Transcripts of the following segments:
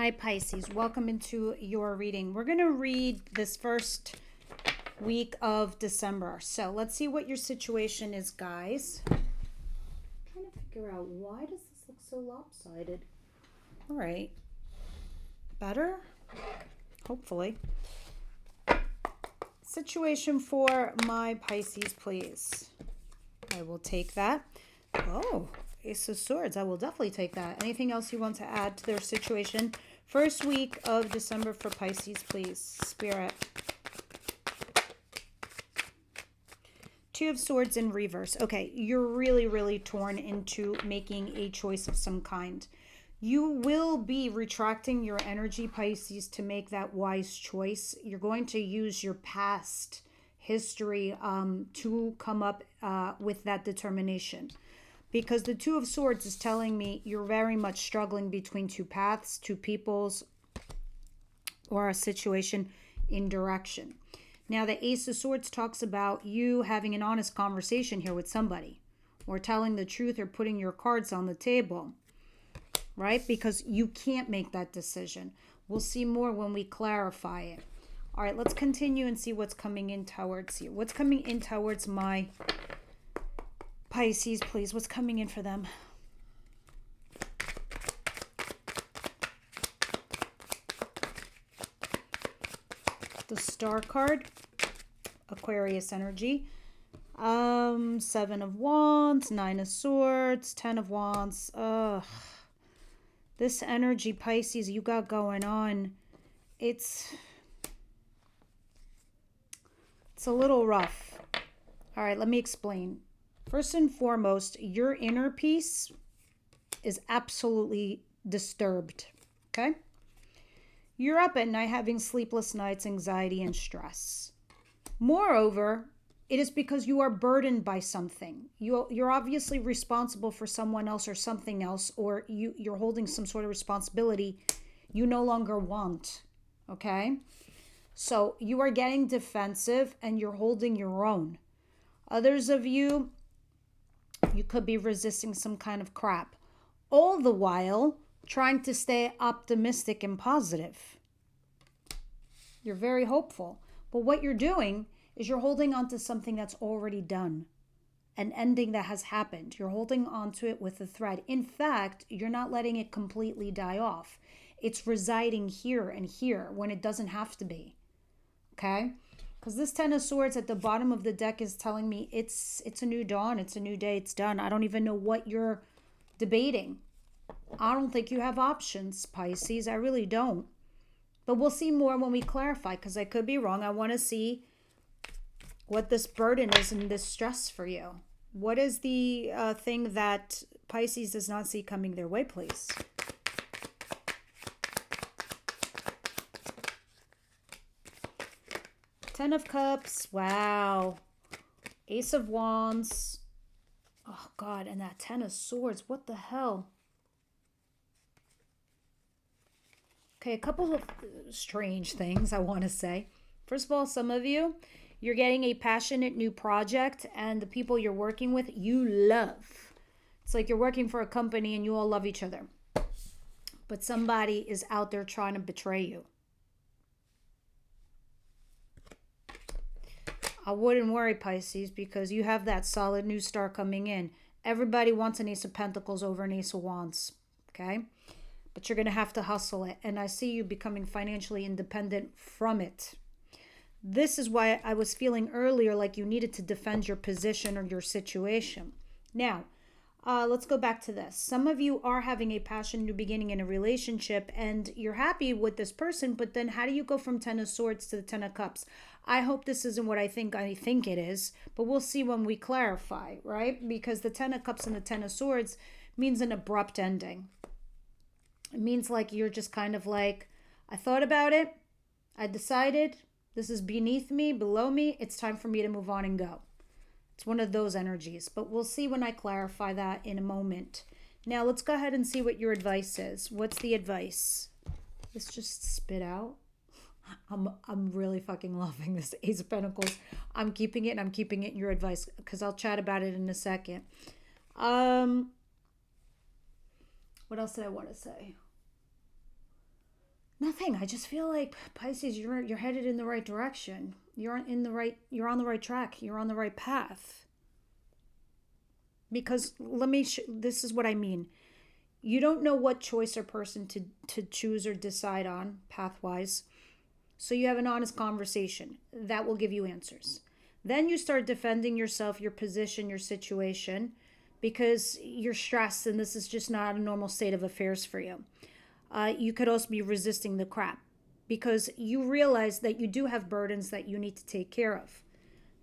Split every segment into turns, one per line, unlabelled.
Hi Pisces, welcome into your reading. We're going to read this first week of December. So let's see what your situation is, guys. I'm trying to figure out, why does this look so lopsided? All right. Better? Hopefully. Situation for my Pisces, please. I will take that. Oh, Ace of Swords. I will definitely take that. Anything else you want to add to their situation? First week of December for Pisces, please. Spirit. Two of Swords in reverse. Okay, you're really torn into making a choice of some kind. You will be retracting your energy, Pisces, to make that wise choice. You're going to use your past history to come up with that determination. Because the Two of Swords is telling me you're very much struggling between two paths, two peoples, or a situation in direction. Now, the Ace of Swords talks about you having an honest conversation here with somebody, or telling the truth, or putting your cards on the table, right? Because you can't make that decision. We'll see more when we clarify it. All right, let's continue and see what's coming in towards you. What's coming in towards my Pisces, please? What's coming in for them? The Star card, Aquarius energy. Seven of Wands, Nine of Swords, Ten of Wands. Ugh. This energy, Pisces, you got going on, it's a little rough. All right, let me explain. First and foremost, your inner peace is absolutely disturbed, okay? You're up at night having sleepless nights, anxiety, and stress. Moreover, it is because you are burdened by something. You're obviously responsible for someone else or something else, or you're holding some sort of responsibility you no longer want, okay? So you are getting defensive and you're holding your own. Others of you could be resisting some kind of crap, all the while trying to stay optimistic and positive. You're very hopeful. But what you're doing is you're holding on to something that's already done, an ending that has happened. You're holding on to it with a thread. In fact, you're not letting it completely die off. It's residing here and here when it doesn't have to be. Okay? Because this Ten of Swords at the bottom of the deck is telling me it's a new dawn, it's a new day, it's done. I don't even know what you're debating. I don't think you have options, Pisces. I really don't. But we'll see more when we clarify, because I could be wrong. I want to see what this burden is and this stress for you. What is the thing that Pisces does not see coming their way, please? Ten of Cups. Wow. Ace of Wands. Oh, God. And that Ten of Swords. What the hell? Okay, a couple of strange things I want to say. First of all, some of you, you're getting a passionate new project, and the people you're working with, you love. It's like you're working for a company and you all love each other. But somebody is out there trying to betray you. I wouldn't worry, Pisces, because you have that solid new star coming in. Everybody wants an Ace of Pentacles over an Ace of Wands, okay? But you're going to have to hustle it. And I see you becoming financially independent from it. This is why I was feeling earlier like you needed to defend your position or your situation. Now, let's go back to this. Some of you are having a passion new beginning in a relationship and you're happy with this person, but then how do you go from Ten of Swords to the Ten of Cups? I hope this isn't what I think it is, but we'll see when we clarify, right? Because the Ten of Cups and the Ten of Swords means an abrupt ending. It means like you're just kind of like, I thought about it, I decided, this is beneath me, below me, it's time for me to move on and go. It's one of those energies, but we'll see when I clarify that in a moment. Now, let's go ahead and see what your advice is. What's the advice? Let's just spit out. I'm really fucking loving this Ace of Pentacles. I'm keeping it, and I'm keeping it in your advice, because I'll chat about it in a second. What else did I want to say? Nothing. I just feel like Pisces, you're headed in the right direction. You're on the right track. You're on the right path. Because this is what I mean. You don't know what choice or person to choose or decide on path-wise. So you have an honest conversation. That will give you answers. Then you start defending yourself, your position, your situation, because you're stressed and this is just not a normal state of affairs for you. You could also be resisting the crap because you realize that you do have burdens that you need to take care of.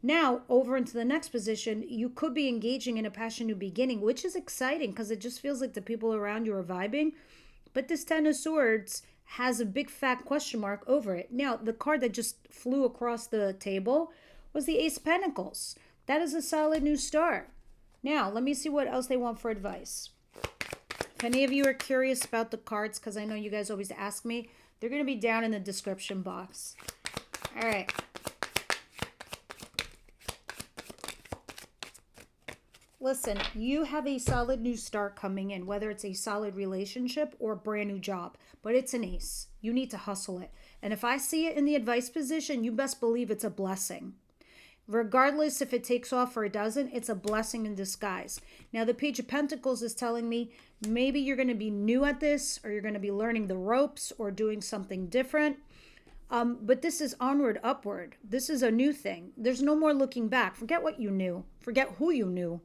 Now, over into the next position, you could be engaging in a passion new beginning, which is exciting because it just feels like the people around you are vibing. But this Ten of Swords has a big fat question mark over it. Now, the card that just flew across the table was the Ace of Pentacles. That is a solid new start. Now, let me see what else they want for advice. If any of you are curious about the cards, because I know you guys always ask me, they're going to be down in the description box. All right. Listen, you have a solid new start coming in, whether it's a solid relationship or a brand new job, but it's an ace. You need to hustle it. And if I see it in the advice position, you best believe it's a blessing. Regardless if it takes off or it doesn't, it's a blessing in disguise. Now, the Page of Pentacles is telling me maybe you're going to be new at this, or you're going to be learning the ropes or doing something different. But this is onward, upward. This is a new thing. There's no more looking back. Forget what you knew. Forget who you knew.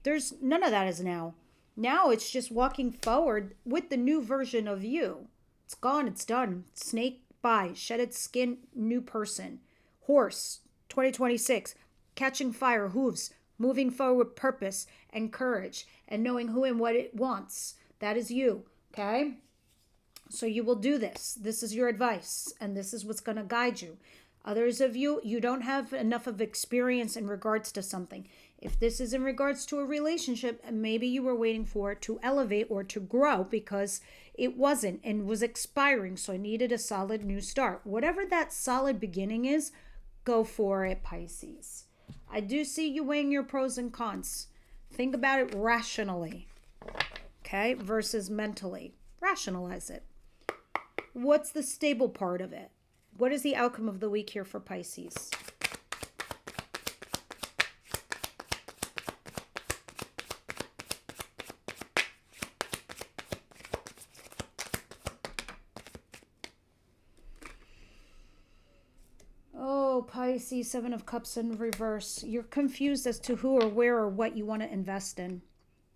There's none of that is now. Now it's just walking forward with the new version of you. It's gone. It's done. Snake by. Shed its skin. New person. Horse. 2026. Catching fire. Hooves. Moving forward with purpose and courage and knowing who and what it wants. That is you. Okay? So you will do this. This is your advice. And this is what's going to guide you. Others of you, you don't have enough of experience in regards to something. If this is in regards to a relationship, maybe you were waiting for it to elevate or to grow because it wasn't and was expiring. So I needed a solid new start. Whatever that solid beginning is, go for it, Pisces. I do see you weighing your pros and cons. Think about it rationally, okay, versus mentally. Rationalize it. What's the stable part of it? What is the outcome of the week here for Pisces? Oh, Pisces, Seven of Cups in reverse. You're confused as to who or where or what you want to invest in.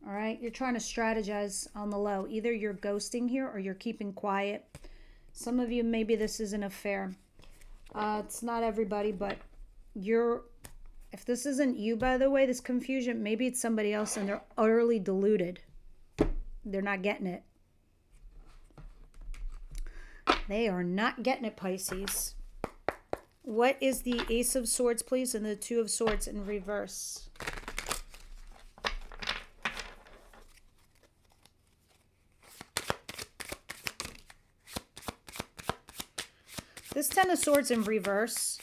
All right? You're trying to strategize on the low. Either you're ghosting here or you're keeping quiet. Some of you, maybe this isn't a fair. It's not everybody, but if this isn't you, by the way, this confusion, maybe it's somebody else and they're utterly deluded. They're not getting it. They are not getting it, Pisces. What is the Ace of Swords, please, and the Two of Swords in reverse? This Ten of Swords in reverse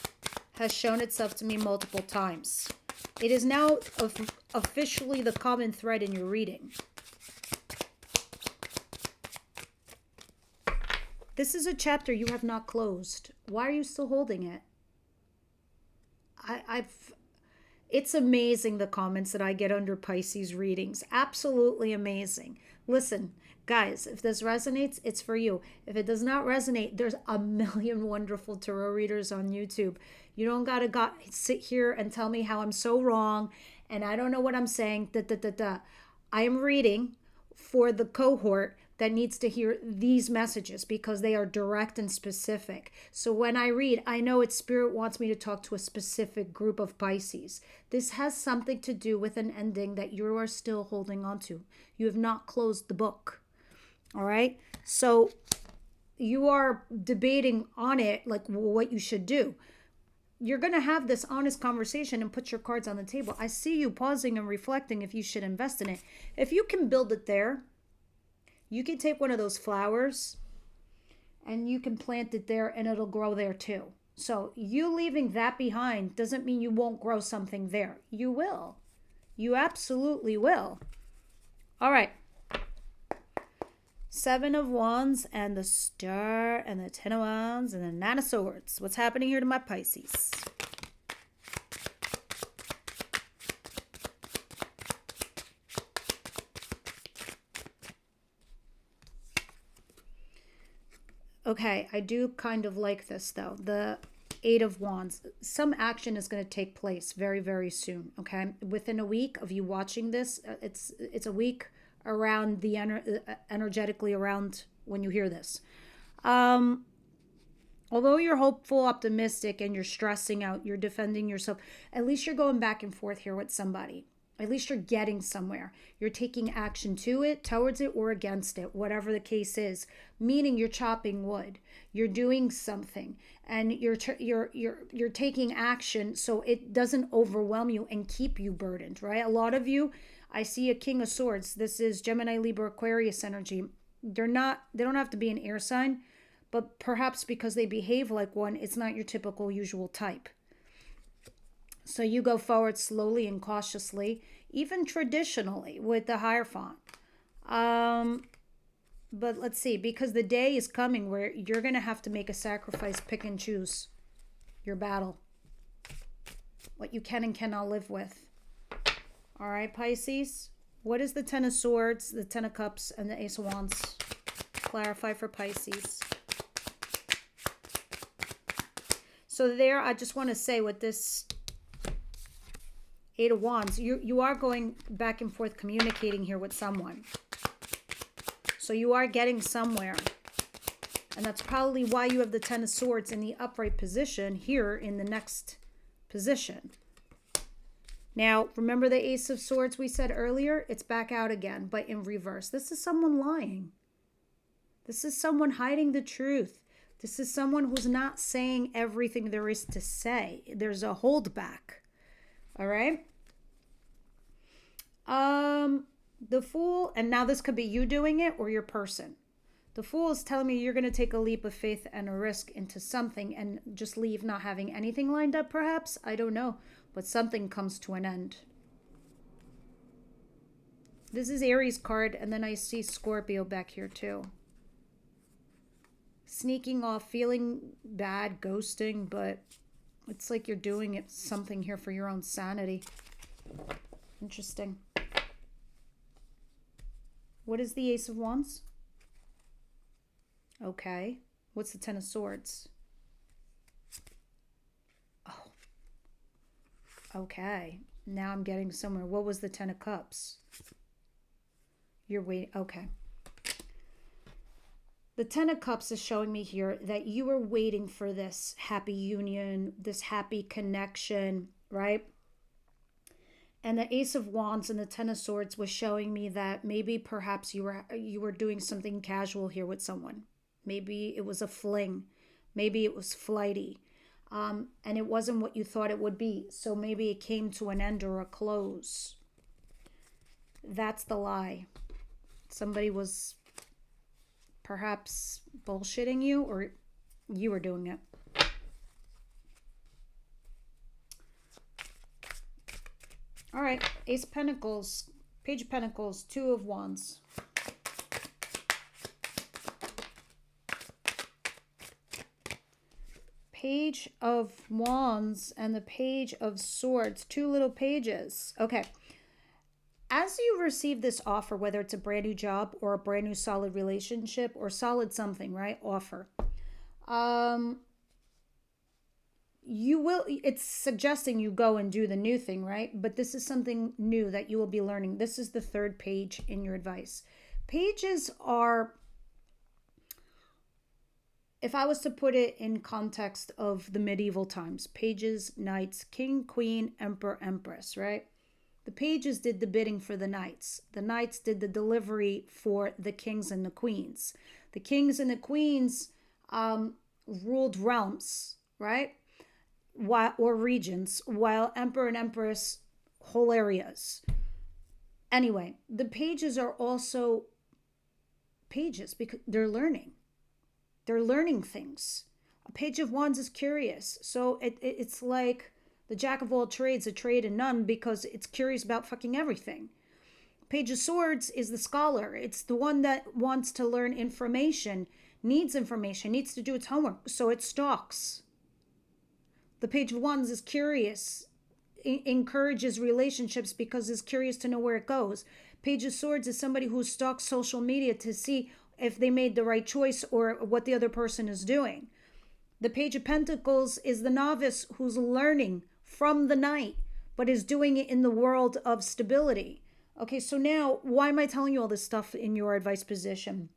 has shown itself to me multiple times. It is now officially the common thread in your reading. This is a chapter you have not closed. Why are you still holding it? It's amazing the comments that I get under Pisces readings. Absolutely amazing. Listen, guys, if this resonates, it's for you. If it does not resonate, there's a million wonderful tarot readers on YouTube. You don't gotta sit here and tell me how I'm so wrong and I don't know what I'm saying. I am reading for the cohort that needs to hear these messages because they are direct and specific. So when I read, I know it's Spirit wants me to talk to a specific group of Pisces. This has something to do with an ending that you are still holding on to. You have not closed the book. All right? So you are debating on it, like what you should do. You're going to have this honest conversation and put your cards on the table. I see you pausing and reflecting if you should invest in it. If you can build it there, you can take one of those flowers and you can plant it there and it'll grow there too. So you leaving that behind doesn't mean you won't grow something there. You will. You absolutely will. All right. Seven of Wands and the Star and the Ten of Wands and the Nine of Swords. What's happening here to my Pisces? Okay, I do kind of like this though. The Eight of Wands. Some action is going to take place very, very soon. Okay, within a week of you watching this, it's a week around the energetically around when you hear this. Although you're hopeful, optimistic, and you're stressing out, you're defending yourself. At least you're going back and forth here with somebody. At least you're getting somewhere. You're taking action to it, towards it, or against it, whatever the case is. Meaning you're chopping wood. You're doing something, and you're taking action so it doesn't overwhelm you and keep you burdened. Right? A lot of you, I see a King of Swords. This is Gemini, Libra, Aquarius energy. They don't have to be an air sign, but perhaps because they behave like one, it's not your typical usual type. So you go forward slowly and cautiously, even traditionally with the Hierophant. But let's see, because the day is coming where you're going to have to make a sacrifice, pick and choose your battle. What you can and cannot live with. All right, Pisces. What is the Ten of Swords, the Ten of Cups, and the Ace of Wands? Clarify for Pisces. So there, I just want to say with this Eight of Wands, you are going back and forth communicating here with someone. So you are getting somewhere. And that's probably why you have the Ten of Swords in the upright position here in the next position. Now, remember the Ace of Swords we said earlier? It's back out again, but in reverse. This is someone lying. This is someone hiding the truth. This is someone who's not saying everything there is to say. There's a holdback. All right? The Fool, and now this could be you doing it or your person. The Fool is telling me you're going to take a leap of faith and a risk into something and just leave not having anything lined up, perhaps. I don't know. But something comes to an end. This is Aries card, and then I see Scorpio back here too. Sneaking off, feeling bad, ghosting, but it's like you're doing it something here for your own sanity. Interesting. What is the Ace of Wands? Okay. What's the Ten of Swords? Oh. Okay. Now I'm getting somewhere. What was the Ten of Cups? You're waiting. Okay. The Ten of Cups is showing me here that you were waiting for this happy union, this happy connection, right? And the Ace of Wands and the Ten of Swords was showing me that maybe perhaps you were doing something casual here with someone. Maybe it was a fling. Maybe it was flighty. And it wasn't what you thought it would be. So maybe it came to an end or a close. That's the lie. Somebody was perhaps bullshitting you, or you were doing it. All right, Ace of Pentacles, Page of Pentacles, Two of Wands. Page of Wands and the Page of Swords, two little pages. Okay. As you receive this offer, whether it's a brand new job or a brand new solid relationship or solid something, right? Offer. It's suggesting you go and do the new thing, right? But this is something new that you will be learning. This is the third page in your advice. Pages are, if I was to put it in context of the medieval times, pages, knights, king, queen, emperor, empress, right? The pages did the bidding for the knights. The knights did the delivery for the kings and the queens. The kings and the queens ruled realms, right? Or regions, while emperor and empress, whole areas. Anyway, the pages are also pages because they're learning. They're learning things. A Page of Wands is curious. So it's like the jack of all trades, a trade in none, because it's curious about fucking everything. Page of Swords is the scholar. It's the one that wants to learn information, needs to do its homework, so it stalks. The Page of Wands is curious, encourages relationships because it's curious to know where it goes. Page of Swords is somebody who stalks social media to see if they made the right choice or what the other person is doing. The Page of Pentacles is the novice who's learning from the Knight, but is doing it in the world of stability. Okay, so now, why am I telling you all this stuff in your advice position?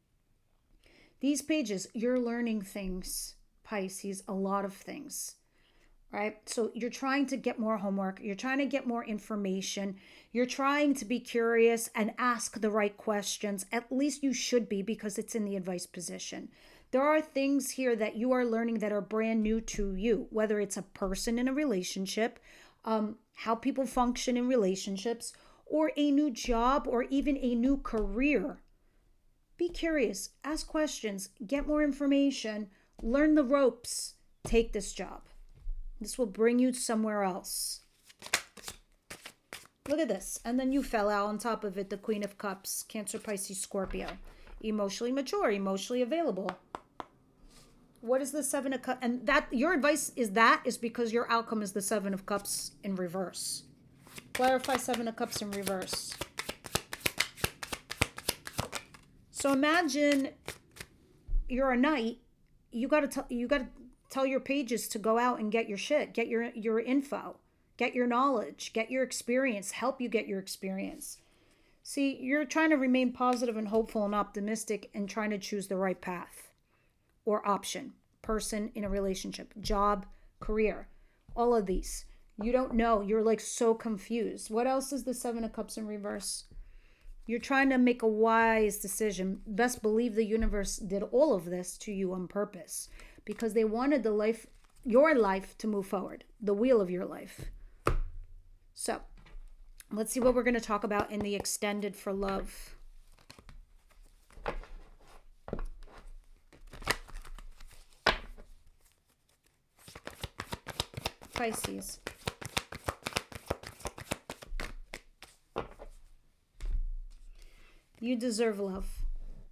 These pages, you're learning things, Pisces, a lot of things. Right? So you're trying to get more homework. You're trying to get more information. You're trying to be curious and ask the right questions. At least you should be, because it's in the advice position. There are things here that you are learning that are brand new to you, whether it's a person in a relationship, how people function in relationships, or a new job, or even a new career. Be curious, ask questions, get more information, learn the ropes, take this job. This will bring you somewhere else. Look at this. And then you fell out on top of it, the Queen of Cups, Cancer, Pisces, Scorpio. Emotionally mature, emotionally available. What is the Seven of Cups? And that your advice is because your outcome is the Seven of Cups in reverse. Clarify Seven of Cups in reverse. So imagine you're a knight. You got to tell your pages to go out and get your shit, get your info, get your knowledge, get your experience, help you get your experience. See, you're trying to remain positive and hopeful and optimistic and trying to choose the right path or option, person in a relationship, job, career, all of these. You don't know. You're like so confused. What else is the Seven of Cups in reverse? You're trying to make a wise decision. Best believe the universe did all of this to you on purpose, because they wanted your life to move forward, the wheel of your life. So let's see what we're going to talk about in the extended for love. Pisces. You deserve love.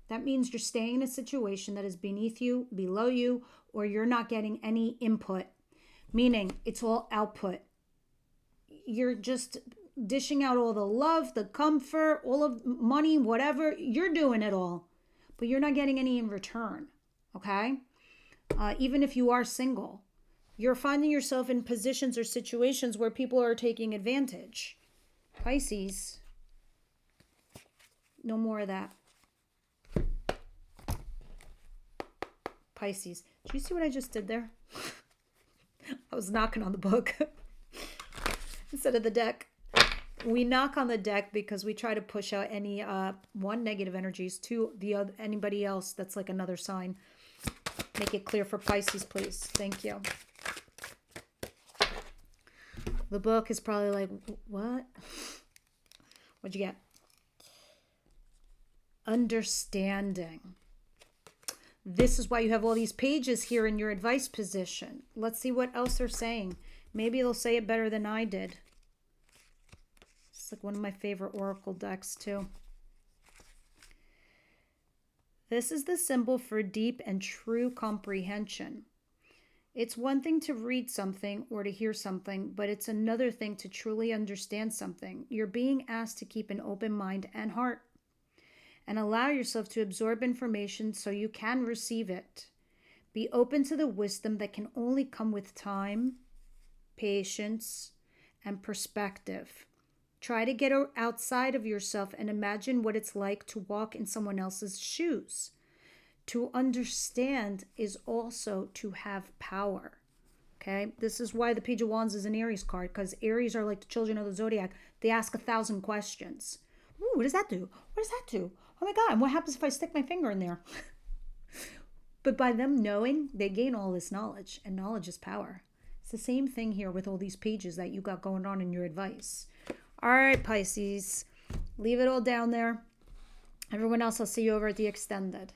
That means you're staying in a situation that is beneath you, below you, or you're not getting any input, meaning it's all output. You're just dishing out all the love, the comfort, all of money, whatever. You're doing it all, but you're not getting any in return, okay? Even if you are single, you're finding yourself in positions or situations where people are taking advantage. Pisces, no more of that. Pisces. Did you see what I just did there? I was knocking on the book instead of the deck. We knock on the deck because we try to push out any one, negative energies, two, the other, anybody else that's like another sign. Make it clear for Pisces, please. Thank you. The book is probably like, what? What'd you get? Understanding. This is why you have all these pages here in your advice position. Let's see what else they're saying. Maybe they'll say it better than I did. It's like one of my favorite oracle decks too. This is the symbol for deep and true comprehension. It's one thing to read something or to hear something, but it's another thing to truly understand something. You're being asked to keep an open mind and heart, and allow yourself to absorb information so you can receive it. Be open to the wisdom that can only come with time, patience, and perspective. Try to get outside of yourself and imagine what it's like to walk in someone else's shoes. To understand is also to have power. Okay? This is why the Page of Wands is an Aries card, because Aries are like the children of the zodiac. They ask 1,000 questions. Ooh, what does that do? What does that do? Oh my God, what happens if I stick my finger in there? But by them knowing, they gain all this knowledge, and knowledge is power. It's the same thing here with all these pages that you got going on in your advice. All right, Pisces, leave it all down there. Everyone else, I'll see you over at the extended.